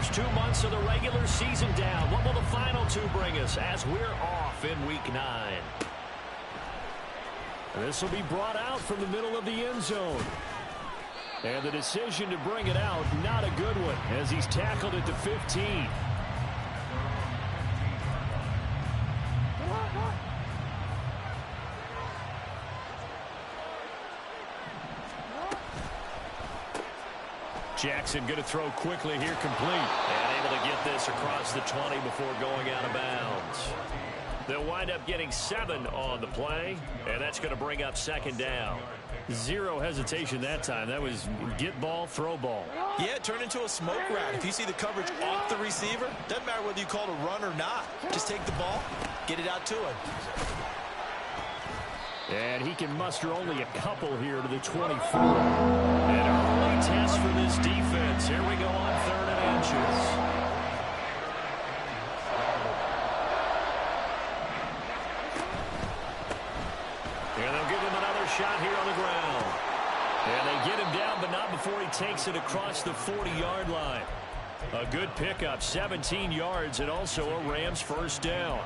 first 2 months of the regular season down. What will the final two bring us as we're off in Week 9? This will be brought out from the middle of the end zone. And the decision to bring it out, not a good one, as he's tackled at the 15. Jackson going to throw quickly here, complete. And able to get this across the 20 before going out of bounds. They'll wind up getting 7 on the play, and that's going to bring up second down. Zero hesitation that time. That was get ball, throw ball. Yeah, it turned into a smoke route. If you see the coverage off the receiver, doesn't matter whether you call it a run or not. Just take the ball, get it out to him. And he can muster only a couple here to the 24. An early test for this defense. Here we go on 3rd and inches. And they'll give him another shot here on the ground. And they get him down, but not before he takes it across the 40-yard line. A good pickup, 17 yards, and also a Rams first down.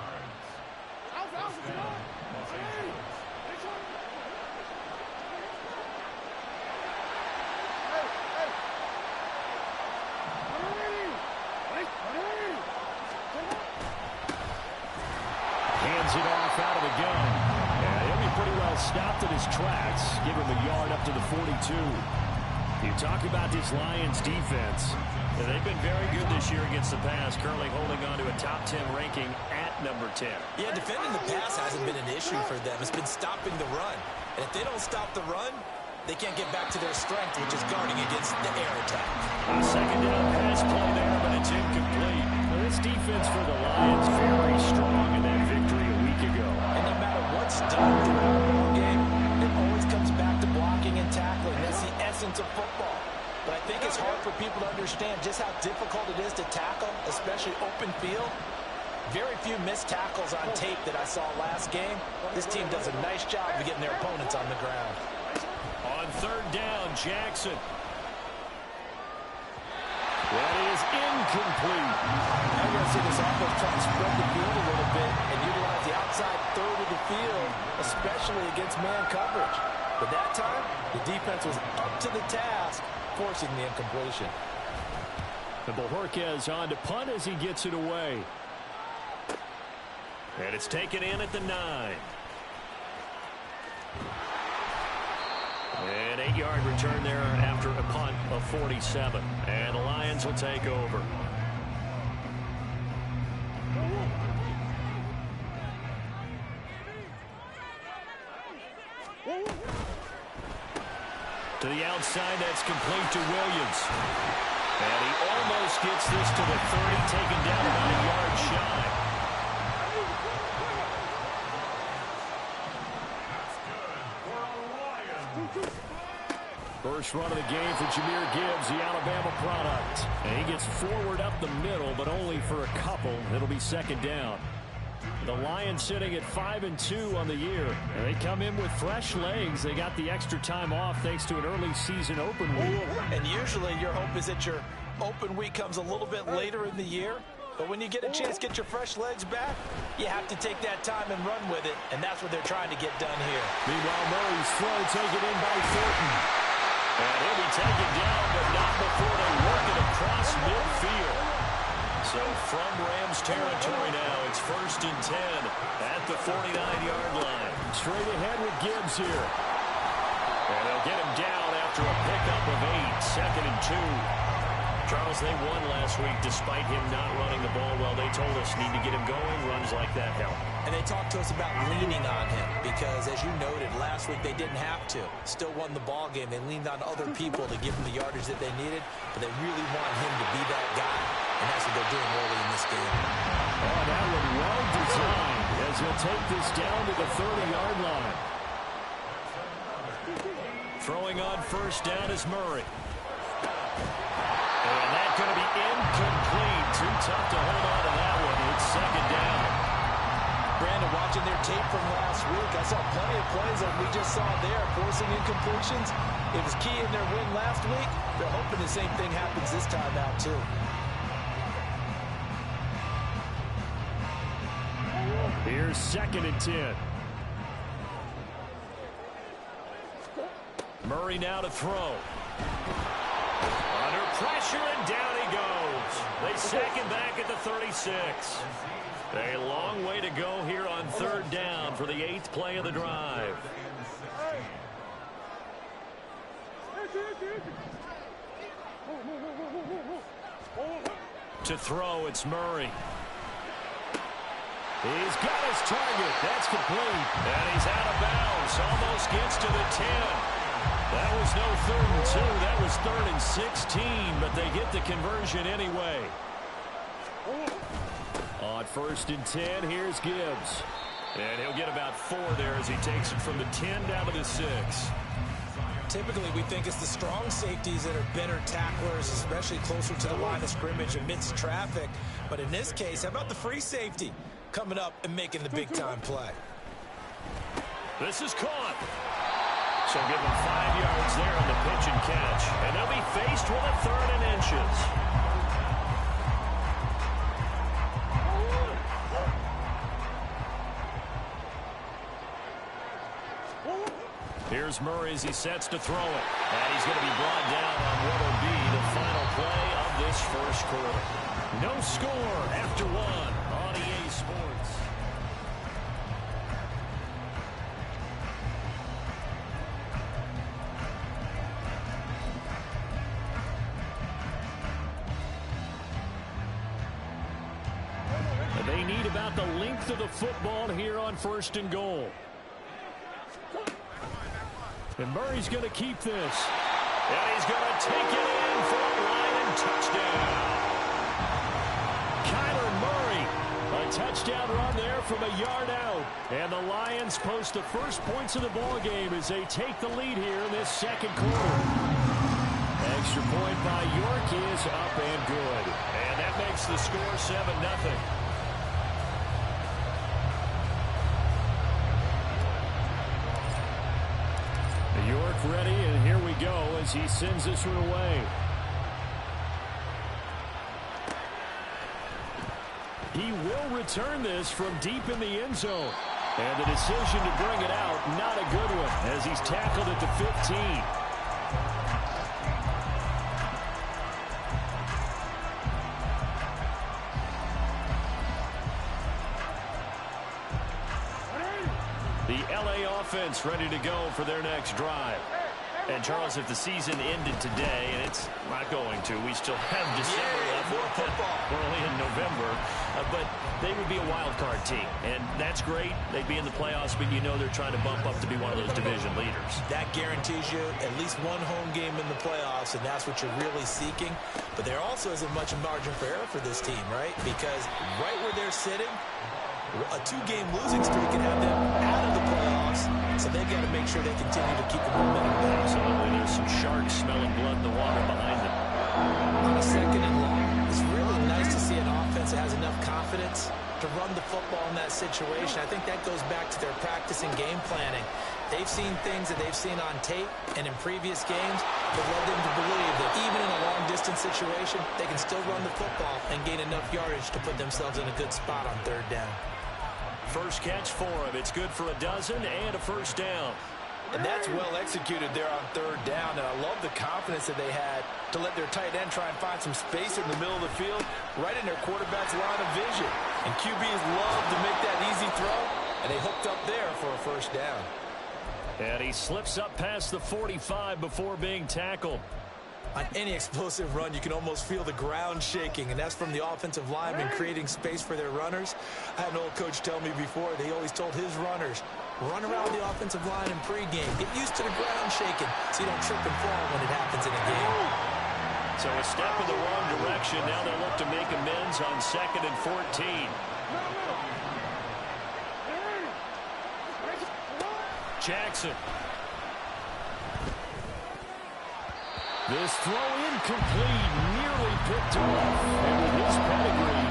Hands it off out of the gun. He'll be pretty well stopped in his tracks. Give him a yard up to the 42. You talk about this Lions defense. They've been very good this year against the pass, currently holding on to a top 10 ranking at number 10. Yeah, defending the pass hasn't been an issue for them. It's been stopping the run. And if they don't stop the run, they can't get back to their strength, which is guarding against the air attack. A second down pass play there, but it's incomplete. Well, this defense for the Lions very strong in that victory a week ago. And no matter what's done throughout the ball game, it always comes back to blocking and tackling. That's the essence of football. But I think it's hard for people to understand just how difficult it is to tackle, especially open field. Very few missed tackles on tape that I saw last game. This team does a nice job of getting their opponents on the ground. On 3rd down, Jackson. That is incomplete. Now you're going to see this offense try to spread the field a little bit and utilize the outside third of the field, especially against man coverage. But that time, the defense was up to the task, forcing the incompletion. And Bojorquez on to punt as he gets it away. And it's taken in at the 9. An 8-yard return there after a punt of 47. And the Lions will take over. To the outside, that's complete to Williams. And he almost gets this to the 30, taken down about a yard shy. First run of the game for Jahmyr Gibbs, the Alabama product. And he gets forward up the middle, but only for a couple. It'll be second down. The Lions sitting at 5-2 on the year. And they come in with fresh legs. They got the extra time off thanks to an early season open week. And usually your hope is that your open week comes a little bit later in the year. But when you get a chance to get your fresh legs back, you have to take that time and run with it. And that's what they're trying to get done here. Meanwhile, Murray's throw taken in by Thornton. And he'll be taken down, but not before they work it across midfield. So from Rams territory now, it's 1st and 10 at the 49-yard line. Straight ahead with Gibbs here. And they'll get him down after a pickup of 8, 2nd and 2. Charles, they won last week despite him not running the ball well. They told us need to get him going. Runs like that help. And they talked to us about leaning on him because, as you noted, last week they didn't have to. Still won the ball game. They leaned on other people to give them the yardage that they needed, but they really want him to be that guy, and that's what they're doing early in this game. Oh, that one well designed as he'll take this down to the 30-yard line. Throwing on first down is Murray. And that's going to be incomplete. Too tough to hold on to that one. It's second down. Brandon, watching their tape from last week, I saw plenty of plays that we just saw there, forcing incompletions. It was key in their win last week. They're hoping the same thing happens this time out, too. Here's 2nd and 10. Murray now to throw. Under pressure, and down he goes. They sack him back at the 36. A long way to go here on 3rd down for the 8th play of the drive. To throw, it's Murray. He's got his target. That's complete. And he's out of bounds. Almost gets to the 10. That was no 3rd and 2. That was 3rd and 16, but they get the conversion anyway. On 1st and 10, here's Gibbs. And he'll get about 4 there as he takes it from the 10 down to the 6. Typically, we think it's the strong safeties that are better tacklers, especially closer to the line of scrimmage amidst traffic. But in this case, how about the free safety coming up and making the big-time play? This is caught. So give them 5 yards there on the pitch and catch. And they'll be faced with a 3rd and inches. Here's Murray as he sets to throw it. And he's going to be brought down on what will be the final play of this 1st quarter. No score after 1 on EA Sports. They need about the length of the football here on 1st and goal. And Murray's going to keep this. And he's going to take it in for a Lion touchdown. Kyler Murray, a touchdown run there from a yard out. And the Lions post the first points of the ball game as they take the lead here in this 2nd quarter. Extra point by York is up and good. And that makes the score 7-0. York ready, and here we go as he sends this one away. He will return this from deep in the end zone. And the decision to bring it out, not a good one, as he's tackled at the 15. The LA offense ready to go for their next drive. And, Charles, if the season ended today, and it's not going to, we still have December left, more football. Early in November, but they would be a wild card team. And that's great. They'd be in the playoffs, but you know they're trying to bump up to be one of those division leaders. That guarantees you at least one home game in the playoffs, and that's what you're really seeking. But there also isn't much margin for error for this team, right? Because right where they're sitting, a 2-game losing streak can have them out of the playoffs, so they've got to make sure they continue to keep the momentum going. Absolutely. There's some sharks smelling blood in the water behind them. On a 2nd and long, it's really nice to see an offense that has enough confidence to run the football in that situation. I think that goes back to their practice and game planning. They've seen things that they've seen on tape and in previous games that led them to believe that even in a long-distance situation, they can still run the football and gain enough yardage to put themselves in a good spot on 3rd down. First catch for him. It's good for a dozen and a 1st down. And that's well executed there on 3rd down. And I love the confidence that they had to let their tight end try and find some space in the middle of the field, right in their quarterback's line of vision. And QBs love to make that easy throw, and they hooked up there for a 1st down. And he slips up past the 45 before being tackled. On any explosive run, you can almost feel the ground shaking, and that's from the offensive linemen creating space for their runners. I had an old coach tell me before, they always told his runners, run around the offensive line in pregame. Get used to the ground shaking so you don't trip and fall when it happens in a game. So a step in the wrong direction. Now they'll look to make amends on 2nd and 14. Jackson. This throw incomplete, nearly picked off. And with his pedigree,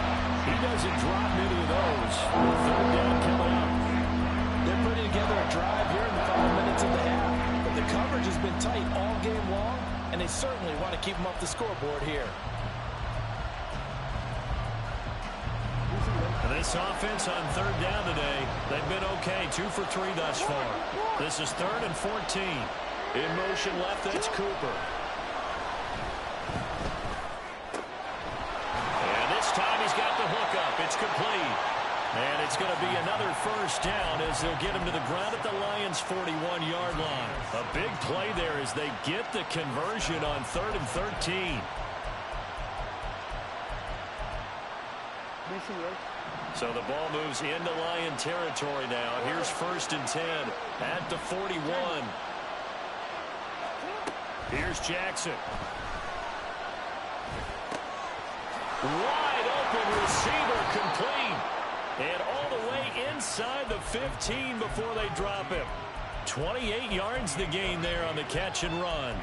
he doesn't drop many of those. 3rd down coming up. They're putting together a drive here in the final minutes of the half. But the coverage has been tight all game long, and they certainly want to keep them up the scoreboard here. And This offense on third down today, they've been okay, 2 for 3 thus far. This is 3rd and 14. In motion left, that's Cooper. And this time he's got the hook up. It's complete. And it's going to be another first down as they'll get him to the ground at the Lions' 41-yard line. A big play there as they get the conversion on 3rd and 13. So the ball moves into Lion territory now. Here's 1st and 10 at the 41. Here's Jackson. Wide open receiver complete. And all the way inside the 15 before they drop him. 28 yards the gain there on the catch and run.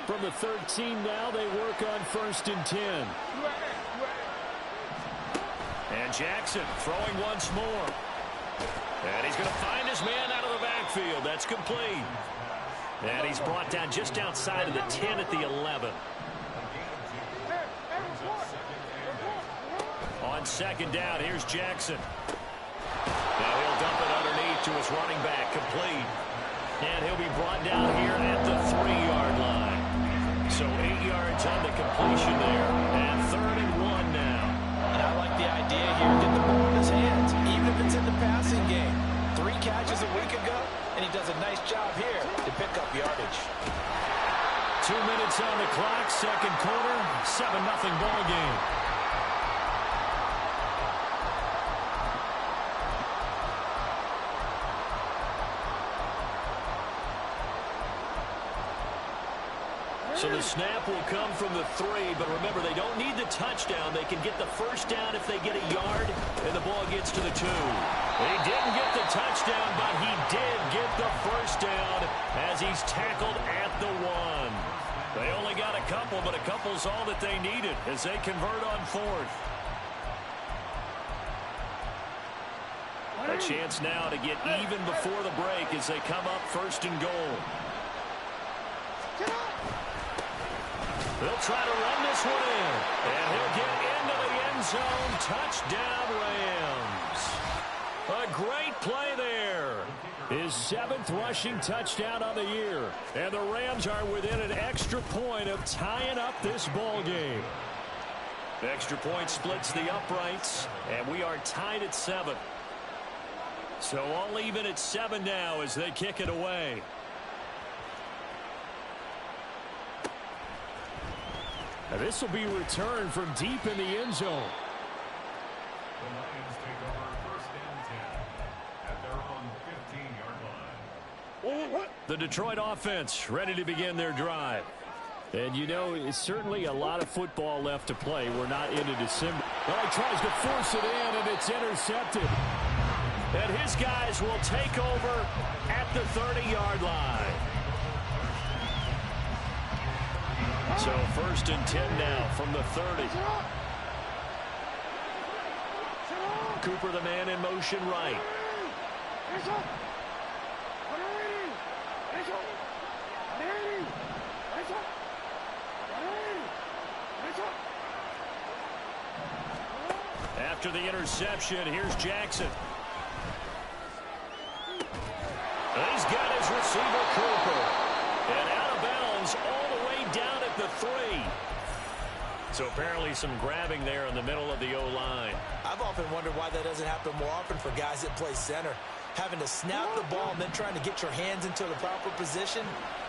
From the 13 now, they work on 1st and 10. And Jackson throwing once more. And he's going to find his man out of the backfield. That's complete. And he's brought down just outside of the 10 at the 11. On 2nd down, here's Jackson. Now he'll dump it underneath to his running back, complete. And he'll be brought down here at the 3-yard line. So 8 yards on the completion there, and 3rd and 1 now. And I like the idea here, get the ball in his hands, even if it's in the passing game. 3 catches a week ago, and he does a nice job here to pick up yardage. 2 minutes on the clock, 2nd quarter, 7-0 ball game. So the snap will come from the 3, but remember, they don't need the touchdown. They can get the first down if they get a yard, and the ball gets to the 2. He didn't get the touchdown, but he did get the first down as he's tackled at the 1. They only got a couple, but a couple's all that they needed as they convert on 4th. A chance now to get even before the break as they come up 1st and goal. They'll try to run this one in, and he'll get into the end zone. Touchdown, Rams. A great play there. His 7th rushing touchdown on the year. And the Rams are within an extra point of tying up this ball game. The extra point splits the uprights, and we are tied at 7. So all even at 7 now as they kick it away. Now this will be returned from deep in the end zone. The Lions take over 1st and 10 at their own 15-yard line. The Detroit offense ready to begin their drive. And you know, it's certainly a lot of football left to play. We're not into December. Well, he tries to force it in, and it's intercepted. And his guys will take over at the 30-yard line. So 1st and 10 now from the 30. Cooper, the man in motion right. After the interception, here's Jackson. He's got his receiver, Cooper. And out of bounds all the way down at the 3. So apparently some grabbing there in the middle of the O-line. I've often wondered why that doesn't happen more often for guys that play center. Having to snap the ball and then trying to get your hands into the proper position,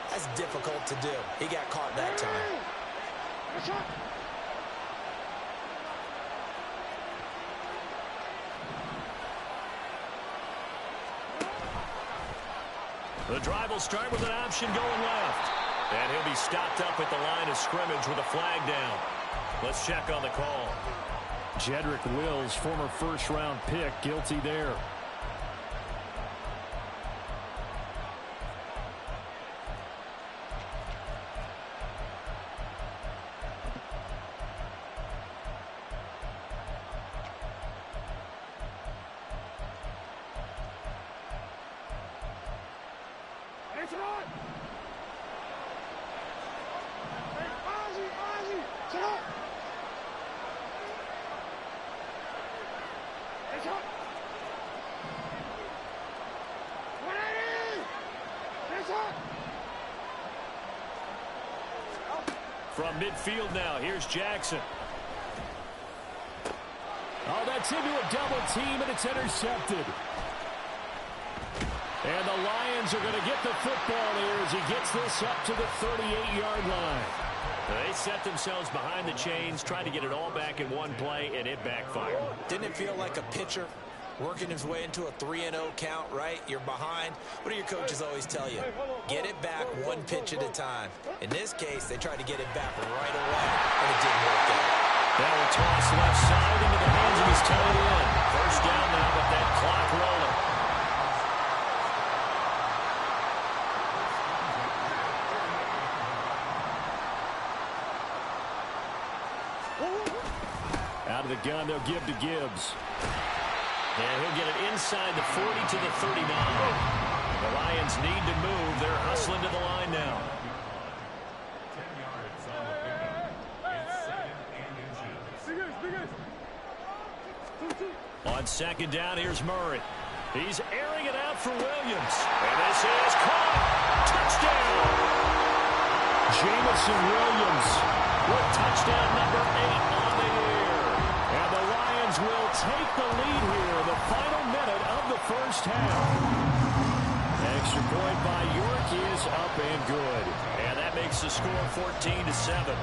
that's difficult to do. He got caught that time. The drive will start with an option going left. And he'll be stopped up at the line of scrimmage with a flag down. Let's check on the call. Jedrick Wills, former first-round pick, guilty there. From midfield now, here's Jackson. Oh, that's into a double team, and it's intercepted. And the Lions are going to get the football here as he gets this up to the 38-yard line. They set themselves behind the chains, trying to get it all back in one play, and it backfired. Didn't it feel like a pitcher working his way into a 3-0 count, right? You're behind. What do your coaches always tell you? Get it back one pitch at a time. In this case, they tried to get it back right away, and it didn't work out. That will toss left side into the hands of his tight end. First down now with that clock rolling. Out of the gun, they'll give to Gibbs. And he'll get it inside the 40 to the 39. The Lions need to move. They're hustling to the line now. 10 yards on the pickup. It's 2nd and inches. On second down, here's Murray. He's airing it out for Williams. And this is caught. Touchdown. Jamison Williams with touchdown number 8 on the year. And the Lions will take the lead here in the final minute of the first half. Extra point by York is up and good. And that makes the score 14-7.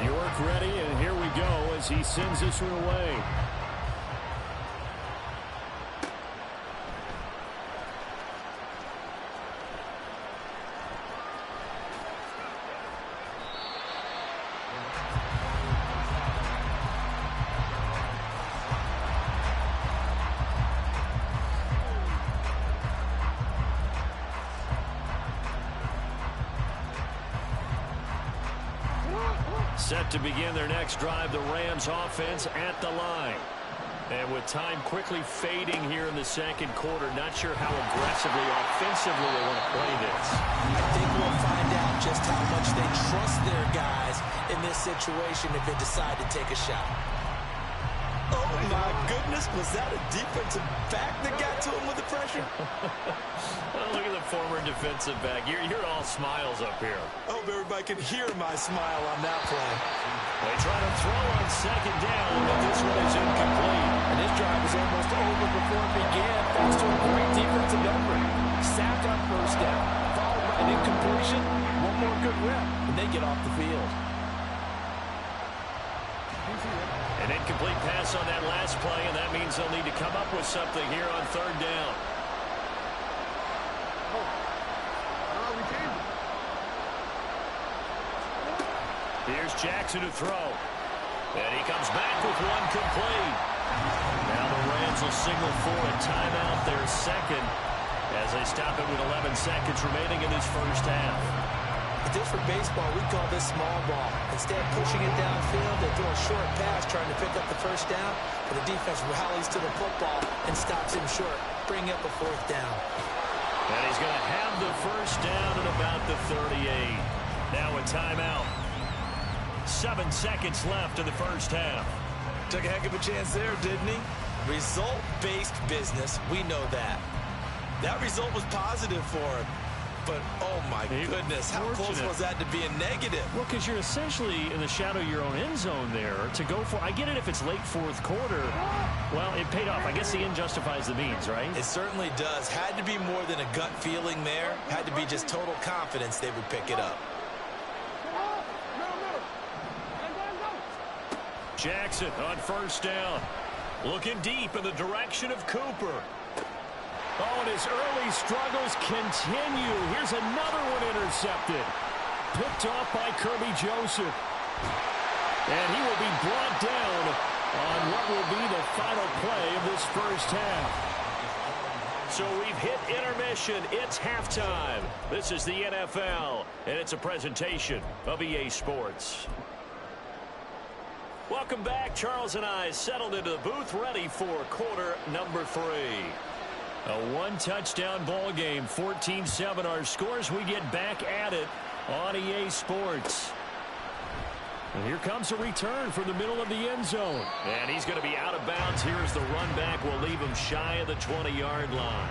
York ready, and here we go as he sends this one away. Set to begin their next drive, the Rams offense at the line. And with time quickly fading here in the second quarter, not sure how aggressively, offensively they want to play this. I think we'll find out just how much they trust their guys in this situation if they decide to take a shot. Oh, my goodness. Was that a defensive back that got to him with the pressure? Oh, look at the former defensive back. You're all smiles up here. I hope everybody can hear my smile on that play. They try to throw on second down, but this one is incomplete. And this drive was almost over before it began, thanks to a great defensive effort. Sack on first down, followed by an incompletion. One more good rep, and they get off the field. An incomplete pass on that last play, and that means they'll need to come up with something here on third down. Here's Jackson to throw. And he comes back with one complete. Now the Rams will signal for a timeout, their second, as they stop it with 11 seconds remaining in this first half. But this for baseball, we call this small ball. Instead of pushing it downfield, they throw a short pass trying to pick up the first down, but the defense rallies to the football and stops him short, bringing up a fourth down. And he's going to have the first down at about the 38. Now a timeout. 7 seconds left in the first half. Took a heck of a chance there, didn't he? Result-based business, we know that. That result was positive for him. But, oh, my goodness, how close was that to being negative? Well, because you're essentially in the shadow of your own end zone there to go for. I get it if it's late fourth quarter. Well, it paid off. I guess the end justifies the means, right? It certainly does. Had to be more than a gut feeling there. Had to be just total confidence they would pick it up. Jackson on first down. Looking deep in the direction of Cooper. Oh, and his early struggles continue. Here's another one intercepted. Picked off by Kirby Joseph. And he will be brought down on what will be the final play of this first half. So we've hit intermission. It's halftime. This is the NFL, and it's a presentation of EA Sports. Welcome back. Charles and I settled into the booth ready for quarter number 3. A one-touchdown ball game, 14-7 our scores. We get back at it on EA Sports. And here comes a return from the middle of the end zone. And he's going to be out of bounds. Here's the run back. Will leave him shy of the 20-yard line.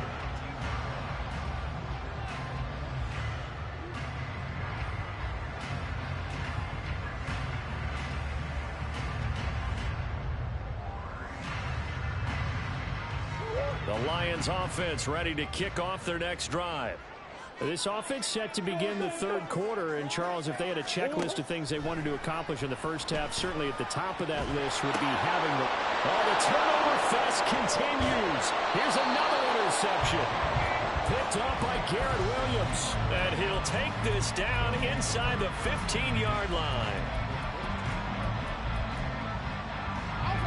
The Lions offense ready to kick off their next drive. This offense set to begin the third quarter. And, Charles, if they had a checklist of things they wanted to accomplish in the first half, certainly at the top of that list would be having the... Oh, the turnover fest continues. Here's another interception. Picked up by Garrett Williams. And he'll take this down inside the 15-yard line.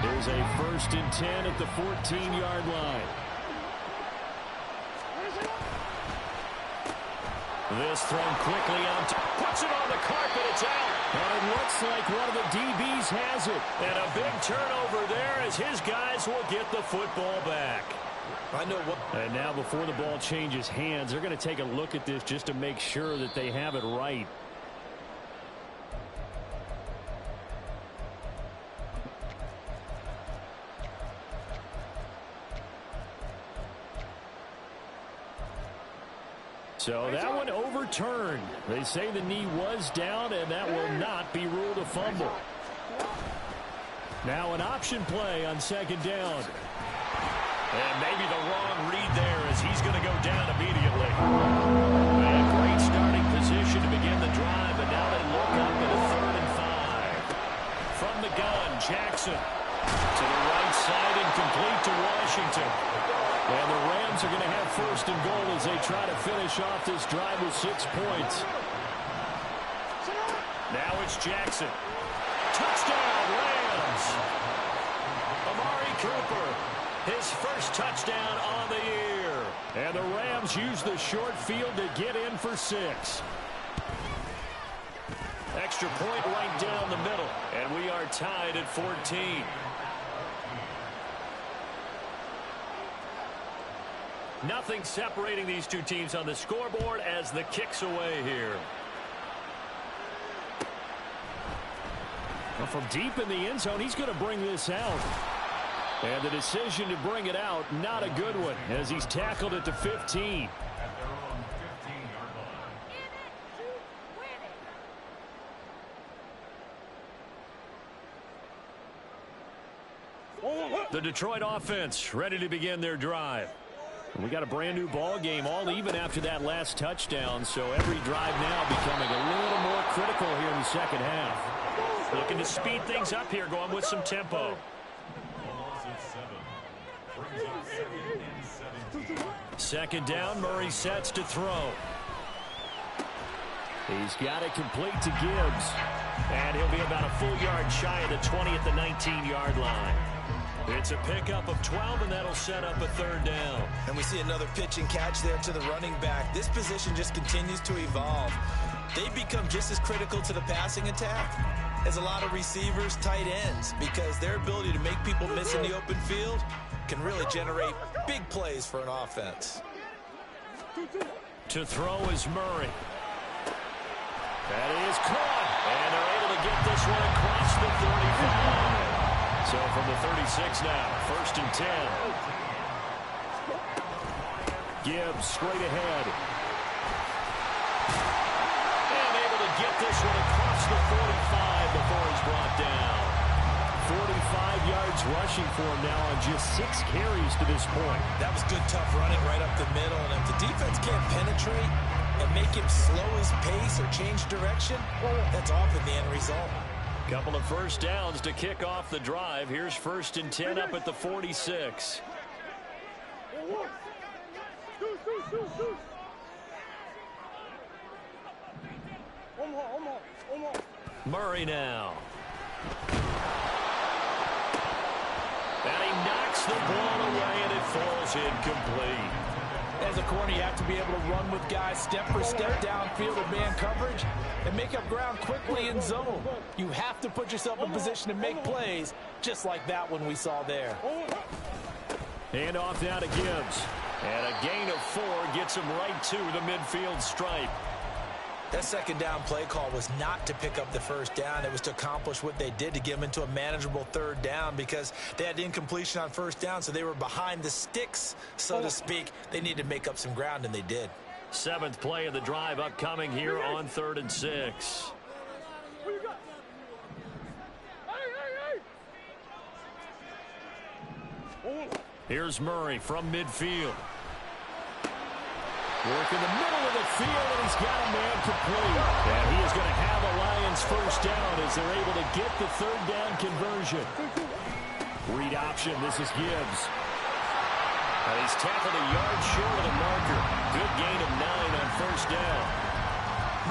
There's a 1st and 10 at the 14-yard line. This thrown quickly out. Puts it on the carpet. It's out. And it looks like one of the DBs has it. And a big turnover there as his guys will get the football back. I know what. And now before the ball changes hands, they're going to take a look at this just to make sure that they have it right. So that one overturned. They say the knee was down, and that will not be ruled a fumble. Now an option play on 2nd down. And maybe the wrong read there as he's going to go down immediately. A great starting position to begin the drive, but now they look up at a 3rd and 5. From the gun, Jackson to the right side and complete to Washington. And the Rams are going to have 1st and goal as they try to finish off this drive with 6 points. Now it's Jackson. Touchdown, Rams. Amari Cooper, his 1st touchdown on the year. And the Rams use the short field to get in for 6. Extra point right down the middle. And we are tied at 14. Nothing separating these two teams on the scoreboard as the kick's away here. Well, from deep in the end zone, he's going to bring this out. And the decision to bring it out, not a good one, as he's tackled at the 15. At their own 15-yard line. The Detroit offense ready to begin their drive. We got a brand new ball game, all even after that last touchdown, so every drive now becoming a little more critical here in the second half. Looking to speed things up here, going with some tempo. Loss of 7. Brings up 2nd and 17. 2nd down, Murray sets to throw. He's got it complete to Gibbs. And he'll be about a full yard shy of the 20 at the 19-yard line. It's a pickup of 12, and that'll set up a 3rd down. And we see another pitch and catch there to the running back. This position just continues to evolve. They become just as critical to the passing attack as a lot of receivers, tight ends, because their ability to make people miss in the open field can really generate big plays for an offense. To throw is Murray. That is caught. And they're able to get this one across the 35. So from the 36 now, 1st and 10. Gibbs straight ahead. And able to get this one across the 45 before he's brought down. 45 yards rushing for him now on just 6 carries to this point. That was good, tough running right up the middle. And if the defense can't penetrate and make him slow his pace or change direction, that's often the end result. Couple of 1st downs to kick off the drive. Here's 1st and 10 up at the 46. Murray now. And he knocks the ball away, and it falls incomplete. As a corner, you have to be able to run with guys step for step downfield in man coverage and make up ground quickly in zone. You have to put yourself in position to make plays, just like that one we saw there. Hand off now to Gibbs. And a gain of 4 gets him right to the midfield stripe. That 2nd down play call was not to pick up the 1st down. It was to accomplish what they did to get them into a manageable 3rd down because they had incompletion on 1st down, so they were behind the sticks, so to speak. They needed to make up some ground, and they did. 7th play of the drive upcoming here on 3rd and 6. Here's Murray from midfield. Work in the middle of the field, and he's got a man complete. And he is going to have a Lions first down as they're able to get the third down conversion. Read option. This is Gibbs. And he's tackled a yard short of the marker. Good gain of 9 on first down.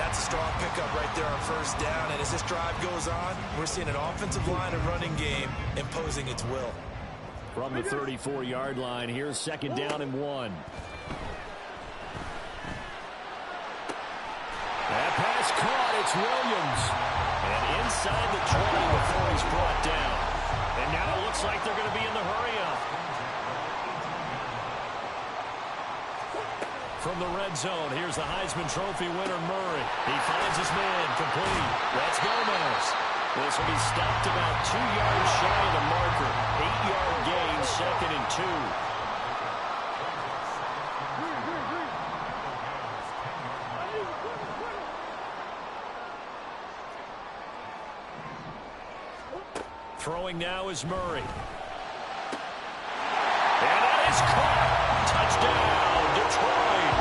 That's a strong pickup right there on first down. And as this drive goes on, we're seeing an offensive line and running game imposing its will. From the 34-yard line, here's second down and 1. That pass caught. It's Williams. And inside the 20 before he's brought down. And now it looks like they're going to be in the hurry-up. From the red zone, here's the Heisman Trophy winner, Murray. He finds his man, complete. That's Gomez. This will be stopped about 2 yards shy of the marker. 8-yard gain, second and 2. Throwing now is Murray. And that is caught. Touchdown, Detroit.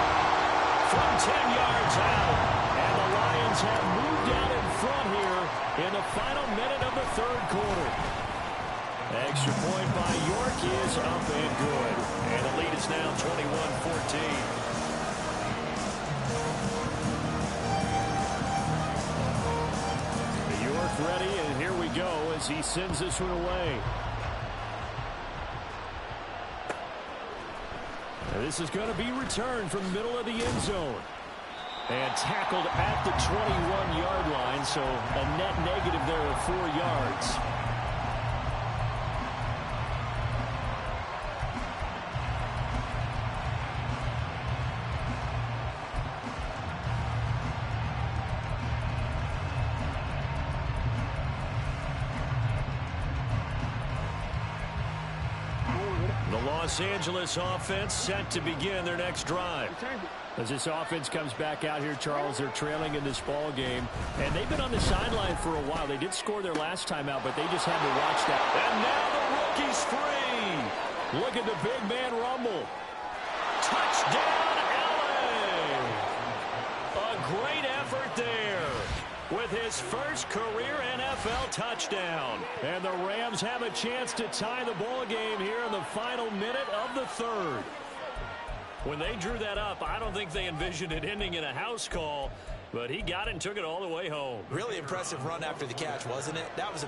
From 10 yards out. And the Lions have moved out in front here in the final minute of the third quarter. Extra point by York is up and good. And the lead is now 21-14. Ready, and here we go as he sends this one away. And this is going to be returned from the middle of the end zone. And tackled at the 21-yard line, so a net negative there of 4 yards. Los Angeles offense set to begin their next drive. As this offense comes back out here, Charles, they're trailing in this ball game, and they've been on the sideline for a while. They did score their last time out, but they just had to watch that. And now the rookie's free. Look at the big man rumble. Touchdown, LA! A great effort there with his first career NFL touchdown. And the Rams have a chance to tie the ball game here in the final minute of the third. When they drew that up, I don't think they envisioned it ending in a house call, but he got it and took it all the way home. Really impressive run after the catch, wasn't it? That was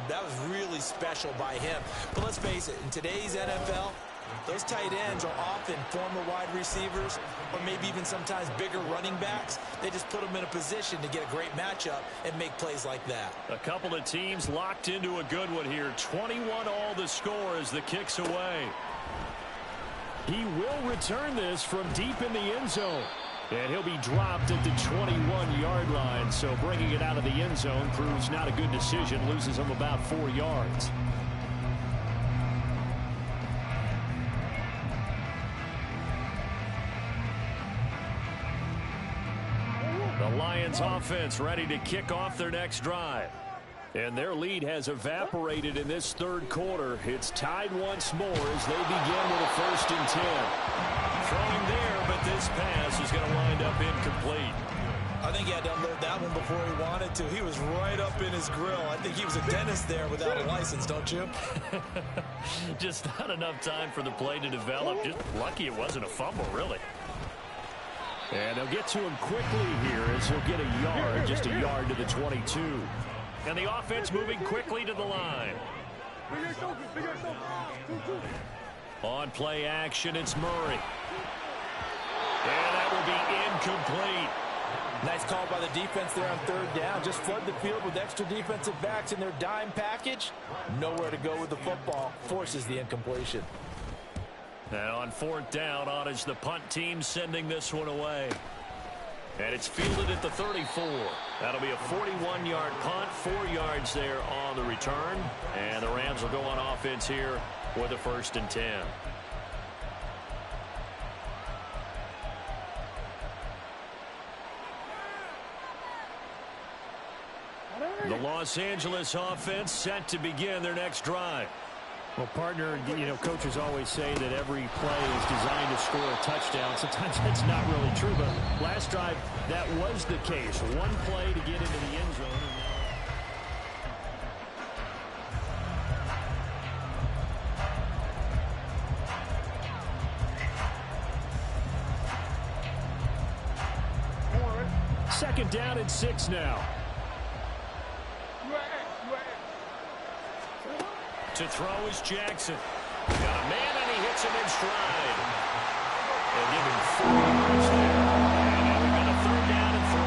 really special by him. But let's face it, in today's NFL, those tight ends are often former wide receivers or maybe even sometimes bigger running backs. They just put them in a position to get a great matchup and make plays like that. A couple of teams locked into a good one here. 21 all the score as the kick's away. He will return this from deep in the end zone. And he'll be dropped at the 21-yard line. So bringing it out of the end zone proves not a good decision. Loses him about 4 yards. The Lions offense ready to kick off their next drive. And their lead has evaporated in this third quarter. It's tied once more as they begin with a 1st and 10. Throwing there, but this pass is going to wind up incomplete. I think he had to unload that one before he wanted to. He was right up in his grill. I think he was a dentist there without a license, don't you? Just not enough time for the play to develop. Just lucky it wasn't a fumble, really. And they'll get to him quickly here as he'll get a yard, just a yard to the 22. And the offense moving quickly to the line. On play action, it's Murray. And that will be incomplete. Nice call by the defense there on 3rd down. Just flood the field with extra defensive backs in their dime package. Nowhere to go with the football. Forces the incompletion. And on 4th down, on is the punt team sending this one away. And it's fielded at the 34. That'll be a 41-yard punt, 4 yards there on the return. And the Rams will go on offense here with a 1st and 10. The Los Angeles offense set to begin their next drive. Well, partner, coaches always say that every play is designed to score a touchdown. Sometimes that's not really true, but last drive, that was the case. One play to get into the end zone. Second down and 6 now. To throw is Jackson. Got a man, and he hits him in stride. They'll give him 4 yards there. And now we've got a third down and 3.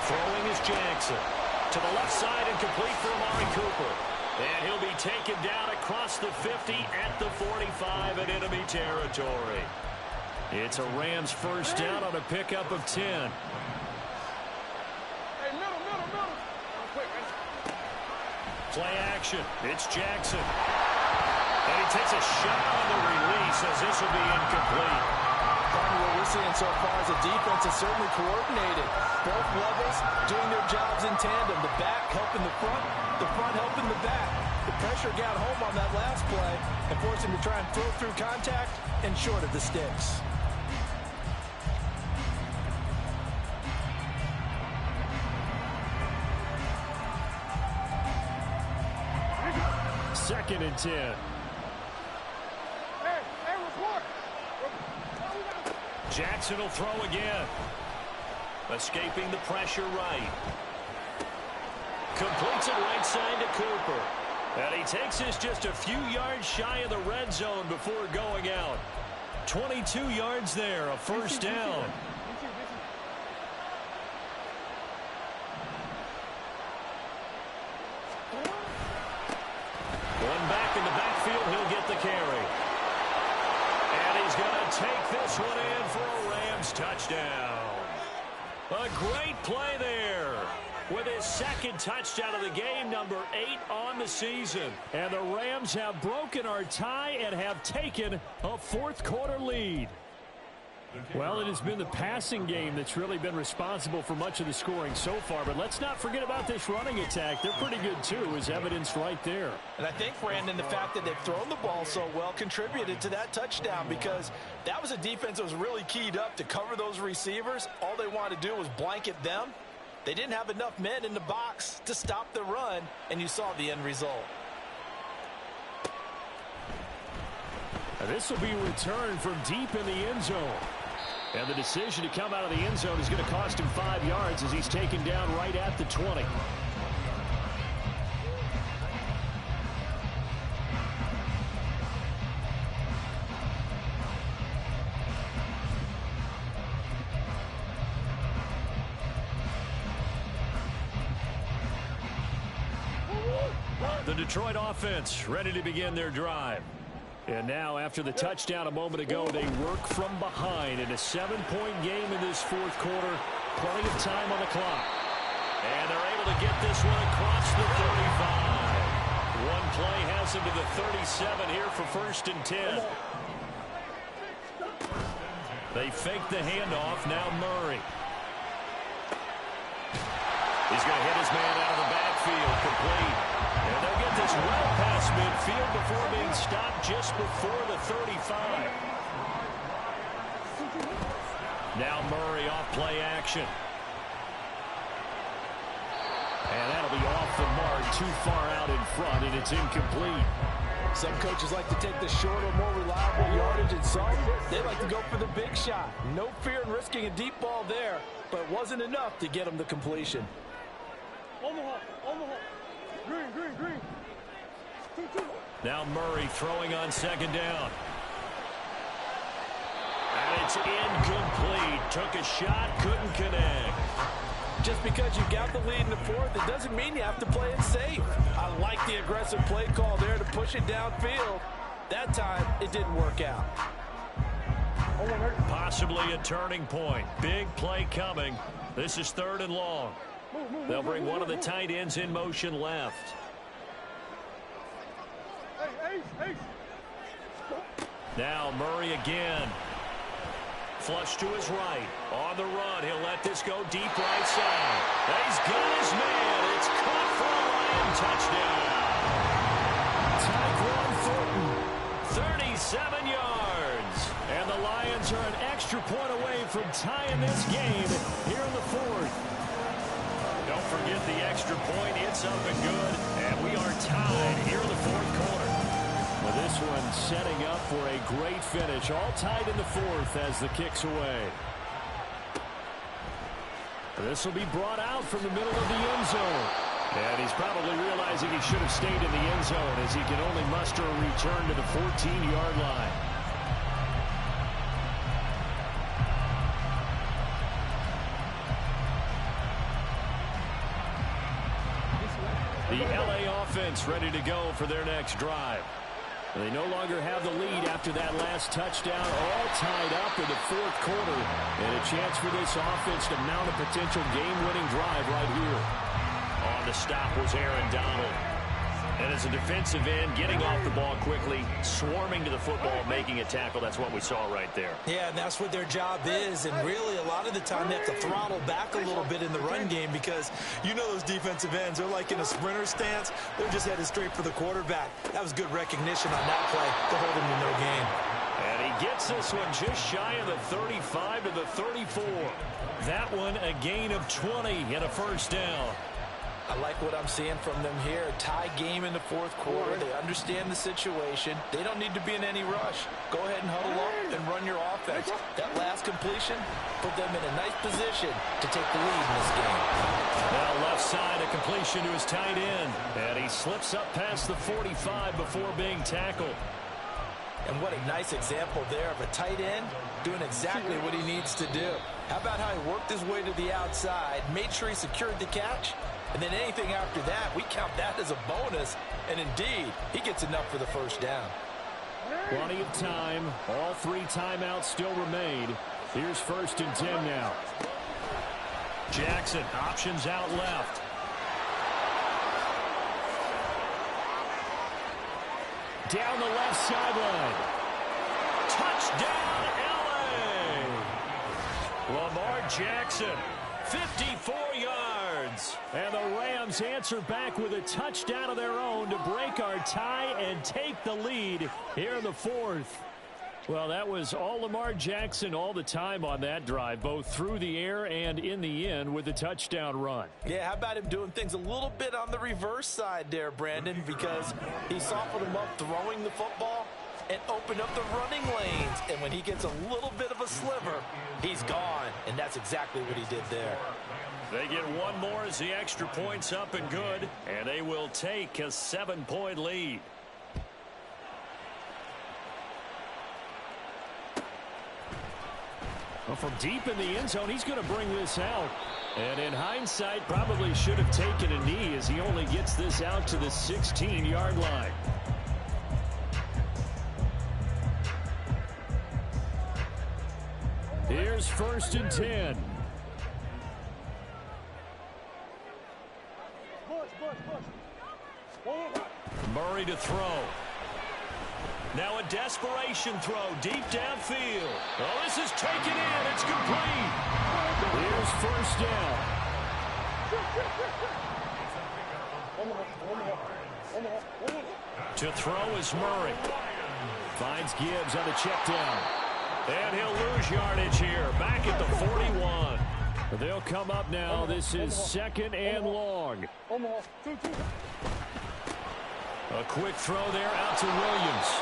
Throwing is Jackson. To the left side and complete for Amari Cooper. And he'll be taken down across the 50 at the 45 in enemy territory. It's a Rams first down on a pickup of 10. Play action. It's Jackson. And he takes a shot on the release as this will be incomplete. Partner, what we're seeing so far is the defense is certainly coordinated. Both levels doing their jobs in tandem. The back helping the front helping the back. The pressure got home on that last play and forced him to try and throw through contact and short of the sticks. Second and 10. Jackson will throw again. Escaping the pressure right. Completes it right side to Cooper. And he takes this just a few yards shy of the red zone before going out. 22 yards there, a first down. One back in the backfield, he'll get the carry. And he's going to take this one in for a Rams touchdown. A great play there with his second touchdown of the game, number 8 on the season. And the Rams have broken our tie and have taken a fourth-quarter lead. Well, it has been the passing game that's really been responsible for much of the scoring so far. But let's not forget about this running attack. They're pretty good, too, as evidenced right there. And I think, Brandon, the fact that they've thrown the ball so well contributed to that touchdown, because that was a defense that was really keyed up to cover those receivers. All they wanted to do was blanket them. They didn't have enough men in the box to stop the run, and you saw the end result. Now, this will be returned from deep in the end zone. And the decision to come out of the end zone is going to cost him 5 yards as he's taken down right at the 20. The Detroit offense ready to begin their drive. And now, after the touchdown a moment ago, they work from behind in a 7-point game in this fourth quarter. Plenty of time on the clock. And they're able to get this one across the 35. One play has them to the 37 here for first and 10. They fake the handoff. Now Murray. He's going to hit his man out of the backfield. Complete. And they'll get this well past midfield before being stopped just before the 35. Now Murray off play action. And that'll be off the mark, too far out in front, and it's incomplete. Some coaches like to take the shorter, more reliable yardage, and some, they like to go for the big shot. No fear in risking a deep ball there, but it wasn't enough to get them the completion. Green. Now Murray throwing on second down. And it's incomplete. Took a shot, couldn't connect. Just because you got the lead in the fourth, it doesn't mean you have to play it safe. I like the aggressive play call there to push it downfield. That time, it didn't work out. Possibly a turning point. Big play coming. This is third and long. They'll bring one of the tight ends in motion left. Now Murray again. Flush to his right. On the run. He'll let this go deep right side. He's got his man. It's caught for a Lion touchdown. yards. And the Lions are an extra point away from tying this game here in the fourth. Don't forget the extra point. It's up and good. And we are tied here in the fourth quarter. Well, this one setting up for a great finish. All tied in the fourth as the kick's away. This will be brought out from the middle of the end zone. And he's probably realizing he should have stayed in the end zone as he can only muster a return to the 14-yard line. The LA offense ready to go for their next drive. They no longer have the lead after that last touchdown, all tied up in the fourth quarter. And a chance for this offense to mount a potential game-winning drive right here. On the stop was Aaron Donald. And as a defensive end, getting off the ball quickly, swarming to the football, making a tackle. That's what we saw right there. Yeah, and that's what their job is. And really, a lot of the time, they have to throttle back a little bit in the run game because you know those defensive ends, they're like in a sprinter stance. They're just headed straight for the quarterback. That was good recognition on that play to hold him to no gain. And he gets this one just shy of the 35 to the 34. That one a gain of 20 and a first down. I like what I'm seeing from them here. A tie game in the fourth quarter. They understand the situation. They don't need to be in any rush. Go ahead and huddle up and run your offense. That last completion put them in a nice position to take the lead in this game. Now left side, a completion to his tight end. And he slips up past the 45 before being tackled. And what a nice example there of a tight end doing exactly what he needs to do. How about how he worked his way to the outside, made sure he secured the catch, and then anything after that, we count that as a bonus. And indeed, he gets enough for the first down. Plenty of time. All three timeouts still remain. Here's 1st and 10 now. Jackson, options out left. Down the left sideline. Touchdown, L.A. Lamar Jackson, 54 yards. And the Rams answer back with a touchdown of their own to break our tie and take the lead here in the fourth. Well, that was all Lamar Jackson all the time on that drive, both through the air and in the end with the touchdown run. Yeah, how about him doing things a little bit on the reverse side there, Brandon, because he softened him up throwing the football and opened up the running lanes. And when he gets a little bit of a sliver, he's gone. And that's exactly what he did there. They get one more as the extra point's up and good, and they will take a 7-point lead. Well, from deep in the end zone, he's going to bring this out. And in hindsight, probably should have taken a knee as he only gets this out to the 16-yard line. Here's 1st and 10. Murray to throw. Now a desperation throw deep downfield. Oh, this is taken in. It's complete. Here's 1st down. To throw is Murray. Finds Gibbs on the check down. And he'll lose yardage here. Back at the 41. They'll come up now. This is 2nd and long. A quick throw there out to Williams.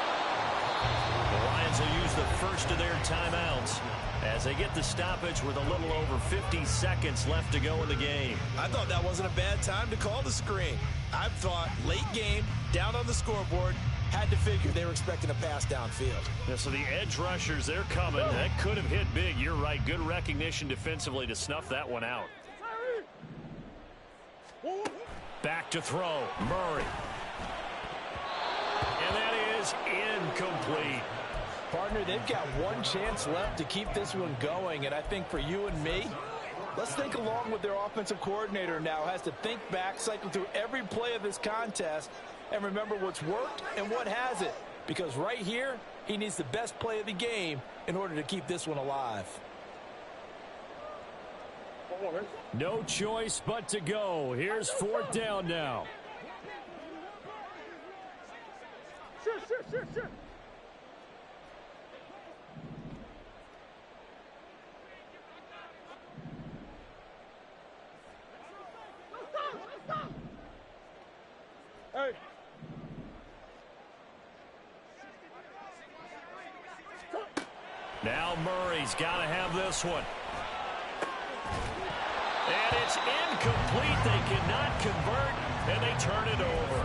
The Lions will use the first of their timeouts as they get the stoppage with a little over 50 seconds left to go in the game. I thought that wasn't a bad time to call the screen. I thought late game, down on the scoreboard, had to figure they were expecting a pass downfield. Yeah, so the edge rushers, they're coming. That could have hit big. You're right. Good recognition defensively to snuff that one out. Back to throw. Murray. And that is incomplete. Partner, they've got one chance left to keep this one going, and I think for you and me, let's think along with their offensive coordinator now. Has to think back, cycle through every play of this contest, and remember what's worked and what hasn't. Because right here, he needs the best play of the game in order to keep this one alive. No choice but to go. Here's 4th down now. Now Murray's got to have this one. And it's incomplete. They cannot convert, and they turn it over.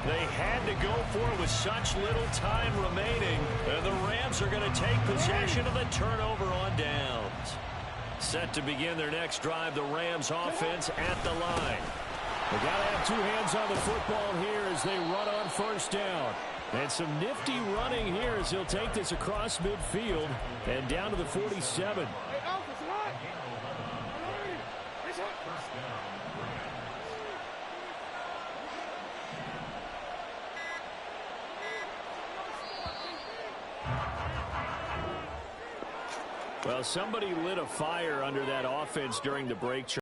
They had to go for it with such little time remaining, and the Rams are going to take possession of the turnover on downs. Set to begin their next drive, the Rams offense at the line. They got to have two hands on the football here as they run on first down. And some nifty running here as he'll take this across midfield and down to the 47. Well, somebody lit a fire under that offense during the break.